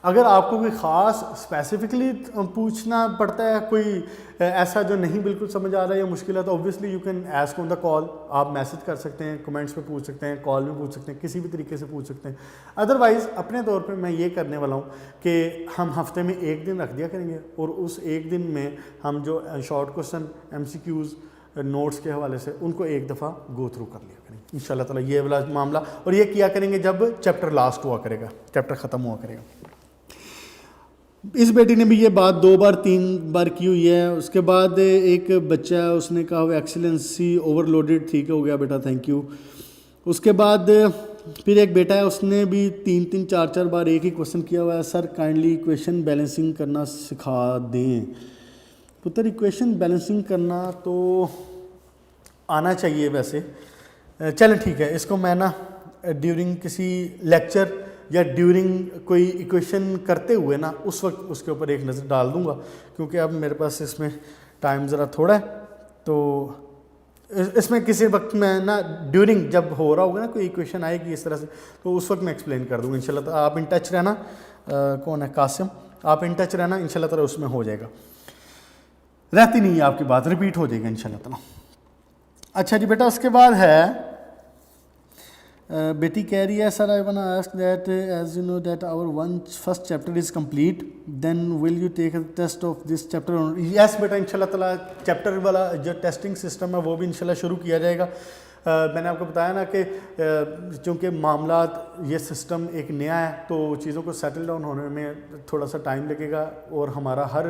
अगर आपको कोई ख़ास स्पेसिफिकली पूछना पड़ता है, कोई ऐसा जो नहीं बिल्कुल समझ आ रहा है या मुश्किल है, तो obviously you can ask on the call, आप मैसेज कर सकते हैं, कमेंट्स पे पूछ सकते हैं, कॉल में पूछ सकते हैं, किसी भी तरीके से पूछ सकते हैं। अदरवाइज़ अपने तौर पे मैं ये करने वाला हूँ कि हम हफ्ते में एक दिन रख दिया करेंगे और उस एक दिन में हम जो शॉर्ट क्वेश्चन एमसीक्यूज़ नोट्स के हवाले से उनको एक दफ़ा गो थ्रू कर लिया करेंगे इंशाल्लाह ताला, ये वाला मामला। और ये किया करेंगे जब चैप्टर लास्ट हुआ करेगा, चैप्टर ख़त्म हुआ करेगा। इस बेटी ने भी ये बात 2 बार 3 बार की हुई है। उसके बाद एक बच्चा है, उसने कहा हुआ एक्सीलेंसी ओवरलोडेड, ठीक हो गया बेटा, थैंक यू। उसके बाद फिर एक बेटा है, उसने भी 3-3 4-4 बार एक ही क्वेश्चन किया हुआ है, सर काइंडली इक्वेशन बैलेंसिंग करना सिखा दें। पुत्र इक्वेशन बैलेंसिंग करना तो आना चाहिए वैसे, चलें ठीक है, इसको मैं ना ड्यूरिंग किसी लेक्चर या ड्यूरिंग कोई इक्वेशन करते हुए ना उस वक्त उसके ऊपर एक नज़र डाल दूंगा, क्योंकि अब मेरे पास इसमें टाइम ज़रा थोड़ा है, तो इसमें किसी वक्त मैं ना ड्यूरिंग जब हो रहा होगा ना कोई इक्वेशन आएगी इस तरह से, तो उस वक्त मैं एक्सप्लेन कर दूँगा इंशाल्लाह। तो आप इन टच रहना, कौन है कासिम, आप इन टच रहना इंशाल्लाह ताला, उसमें हो जाएगा, रहती नहीं है आपकी बात, रिपीट हो जाएगा इंशाल्लाह ताला। अच्छा जी बेटा, उसके बाद है बेटी कह रही है, sir I want to ask that as you know that our first chapter is complete, then will you take a test of this chapter. Yes बेटा, इंशाल्लाह ताला चैप्टर वाला जो टेस्टिंग सिस्टम है वो भी इंशाल्लाह शुरू किया जाएगा। मैंने आपको बताया ना कि चूँकि मामलात ये सिस्टम एक नया है तो चीज़ों को सेटल डाउन होने में थोड़ा सा टाइम लगेगा, और हमारा हर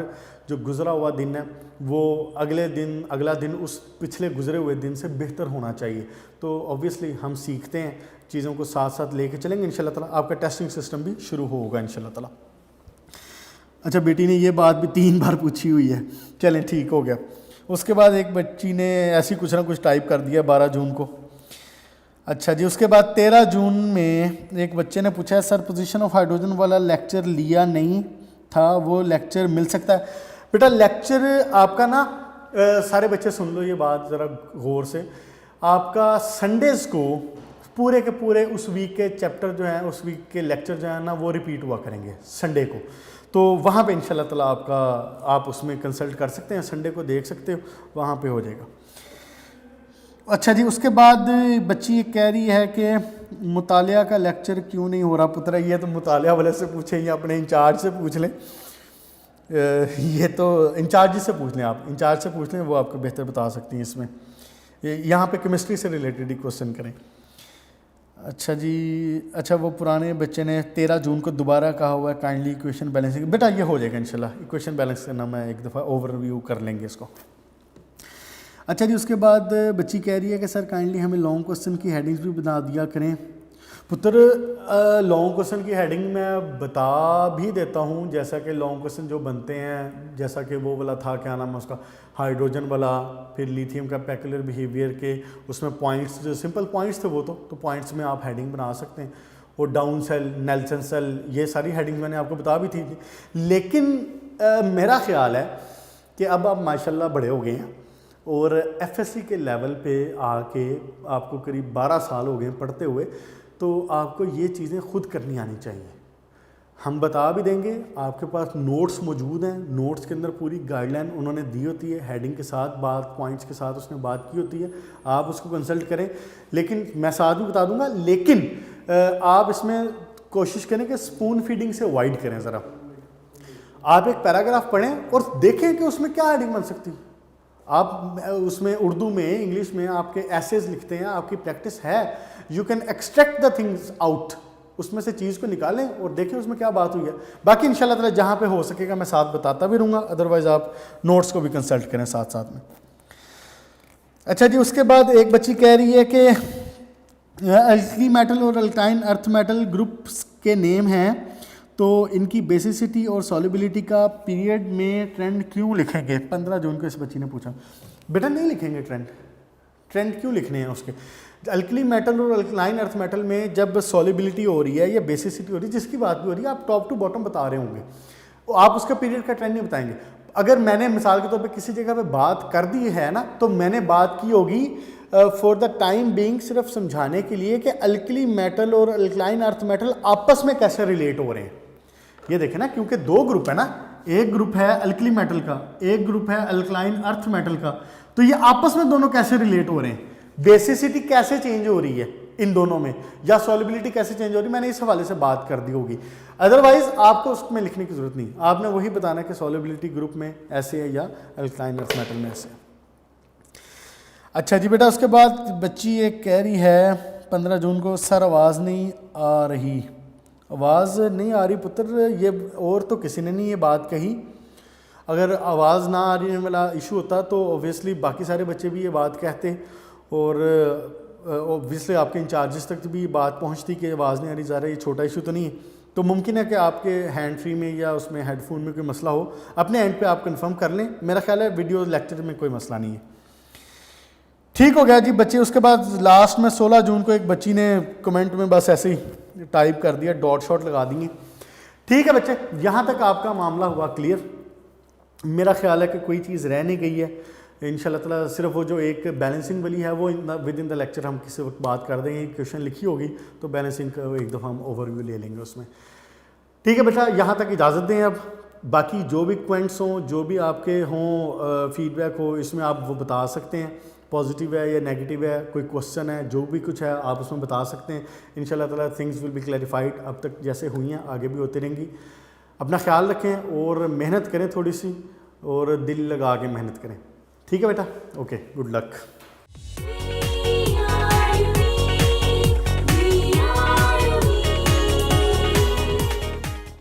जो गुज़रा हुआ दिन है वो अगला दिन उस पिछले गुज़रे हुए दिन से बेहतर होना चाहिए। तो ऑब्वियसली हम सीखते हैं, चीज़ों को साथ साथ लेके चलेंगे इंशाल्लाह ताला। आपका टेस्टिंग सिस्टम भी शुरू होगा इंशाल्लाह ताला। अच्छा, बेटी ने ये बात भी 3 बार पूछी हुई है, चलें ठीक हो गया। उसके बाद एक बच्ची ने ऐसी कुछ ना कुछ टाइप कर दिया 12 जून को। अच्छा जी, उसके बाद 13 जून में एक बच्चे ने पूछा है, सर पोजीशन ऑफ हाइड्रोजन वाला लेक्चर लिया नहीं था, वो लेक्चर मिल सकता है? बेटा लेक्चर आपका ना सारे बच्चे सुन लो ये बात ज़रा गौर से, आपका संडेज़ को पूरे के पूरे उस वीक के चैप्टर जो हैं, उस वीक के लेक्चर जो हैं ना वो रिपीट हुआ करेंगे संडे को, तो वहाँ पे इंशाल्लाह ताला आप उसमें कंसल्ट कर सकते हैं, संडे को देख सकते हो, वहाँ पे हो जाएगा। अच्छा जी, उसके बाद बच्ची कह रही है कि मुतालिया का लेक्चर क्यों नहीं हो रहा? पुत्र ये तो मुतालिया वाले से पूछें या अपने इंचार्ज से पूछ लें। ये तो इंचार्ज से पूछ लें, आप इंचार्ज से पूछ लें, वो आपको बेहतर बता सकती हैं इसमें। यहाँ पे केमिस्ट्री से रिलेटेड ही क्वेश्चन करें। अच्छा जी, अच्छा वो पुराने बच्चे ने 13 जून को दोबारा कहा हुआ है काइंडली इक्वेशन बैलेंसिंग। बेटा ये हो जाएगा इंशाल्लाह, इक्वेशन बैलेंस करना मैं एक दफ़ा ओवरव्यू कर लेंगे इसको। अच्छा जी, उसके बाद बच्ची कह रही है कि सर काइंडली हमें लॉन्ग क्वेश्चन की हेडिंग्स भी बता दिया करें। पुत्र लॉन्ग क्वेश्चन की हेडिंग मैं बता भी देता हूँ, जैसा कि लॉन्ग क्वेश्चन जो बनते हैं, जैसा कि वो वाला था, क्या नाम है उसका, हाइड्रोजन वाला, फिर लिथियम का पेकुलर बिहेवियर के उसमें पॉइंट्स, जो सिंपल पॉइंट्स थे वो तो पॉइंट्स में आप हेडिंग बना सकते हैं। और डाउन सेल, नेल्सन सेल, ये सारी हेडिंग मैंने आपको बता भी थी। लेकिन मेरा ख्याल है कि अब आप माशाल्लाह बड़े हो गए हैं और एफएससी के लेवल पे आके आपको करीब 12 साल हो गए पढ़ते हुए, तो आपको ये चीज़ें खुद करनी आनी चाहिए। हम बता भी देंगे, आपके पास नोट्स मौजूद हैं, नोट्स के अंदर पूरी गाइडलाइन उन्होंने दी होती है, हेडिंग के साथ बात, पॉइंट्स के साथ उसने बात की होती है, आप उसको कंसल्ट करें। लेकिन मैं साथ भी बता दूंगा, लेकिन आप इसमें कोशिश करें कि स्पून फीडिंग से अवॉइड करें। ज़रा आप एक पैराग्राफ पढ़ें और देखें कि उसमें क्या हेडिंग बन सकती है। आप उसमें उर्दू में, इंग्लिश में आपके एसेज लिखते हैं, आपकी प्रैक्टिस है, you can extract the things out, उसमें से चीज़ को निकालें और देखें उसमें क्या बात हुई है। बाकी इंशाल्लाह ताला जहाँ पे हो सकेगा मैं साथ बताता भी रहूँगा, अदरवाइज़ आप नोट्स को भी कंसल्ट करें साथ साथ में। अच्छा जी, उसके बाद एक बच्ची कह रही है कि अल्कली मेटल और अल्काइन अर्थ मेटल ग्रुप्स के नेम हैं, तो इनकी बेसिसिटी और सॉल्युबिलिटी का पीरियड में ट्रेंड क्यों लिखेंगे? 15 जून को इस बच्ची ने पूछा। बेटा नहीं लिखेंगे ट्रेंड क्यों लिखने हैं उसके? अल्कली मेटल और अल्कलाइन अर्थ मेटल में जब सॉल्युबिलिटी हो रही है या बेसिसिटी हो रही है, जिसकी बात भी हो रही है, आप टॉप टू बॉटम बता रहे होंगे, आप उसका पीरियड का ट्रेंड नहीं बताएंगे। अगर मैंने मिसाल के तौर पे किसी जगह पे बात कर दी है ना, तो मैंने बात की होगी फॉर द टाइम बीइंग सिर्फ समझाने के लिए कि अल्कली मेटल और अल्कलाइन अर्थ मेटल आपस में कैसे रिलेट हो रहे हैं। ये देखें ना, क्योंकि दो ग्रुप है ना, एक ग्रुप है अल्कली मेटल का, एक ग्रुप है अल्कलाइन अर्थ मेटल का, तो ये आपस में दोनों कैसे रिलेट हो रहे हैं, बेसिसिटी कैसे चेंज हो रही है इन दोनों में, या सॉल्युबिलिटी कैसे चेंज हो रही है, मैंने इस हवाले से बात कर दी होगी। अदरवाइज आपको उसमें लिखने की जरूरत नहीं, आपने वही बताना है कि सॉल्युबिलिटी ग्रुप में ऐसे है या अल्कलाइन अर्थ मेटल में ऐसे। अच्छा जी बेटा, उसके बाद बच्ची एक कह रही है 15 जून को, सर आवाज़ नहीं आ रही। आवाज़ नहीं आ रही पुत्र, ये और तो किसी ने नहीं ये बात कही। अगर आवाज़ ना आ रही वाला इशू होता तो ऑब्वियसली बाकी सारे बच्चे भी ये बात कहते, और ऑब्वियसली आपके इंचार्जेस तक भी ये बात पहुंचती कि आवाज़ नहीं आ रही। ज़रा ये छोटा इशू तो नहीं है, तो मुमकिन है कि आपके हैंड फ्री में या उसमें हेडफोन में कोई मसला हो, अपने एंड पे आप कंफर्म कर लें। मेरा ख्याल है वीडियो लेक्चर में कोई मसला नहीं है। ठीक हो गया जी बच्चे। उसके बाद लास्ट में 16 जून को एक बच्ची ने कमेंट में बस ऐसे ही टाइप कर दिया, डॉट शॉट लगा दिए। ठीक है बच्चे, यहाँ तक आपका मामला हुआ क्लियर। मेरा ख्याल है कि कोई चीज़ रह नहीं गई है इंशाल्लाह ताला। सिर्फ वो जो एक बैलेंसिंग वाली है वो विद इन द लेक्चर हम किसी वक्त बात कर देंगे, क्वेश्चन लिखी होगी तो बैलेंसिंग का एक दफ़ा हम ओवरव्यू ले लेंगे उसमें। ठीक है बेटा, यहाँ तक इजाज़त दें। अब बाकी जो भी पॉइंट्स हों, जो भी आपके हों, फीडबैक हो, इसमें आप वो बता सकते हैं, पॉजिटिव है या नेगेटिव है, कोई क्वेश्चन है, जो भी कुछ है आप उसमें बता सकते हैं। इंशाल्लाह ताला थिंग्स विल बी क्लैरिफाइड। अब तक जैसे हुई हैं आगे भी होती रहेंगी। अपना ख्याल रखें और मेहनत करें थोड़ी सी, और दिल लगा के मेहनत करें। ठीक है बेटा, ओके, गुड लक।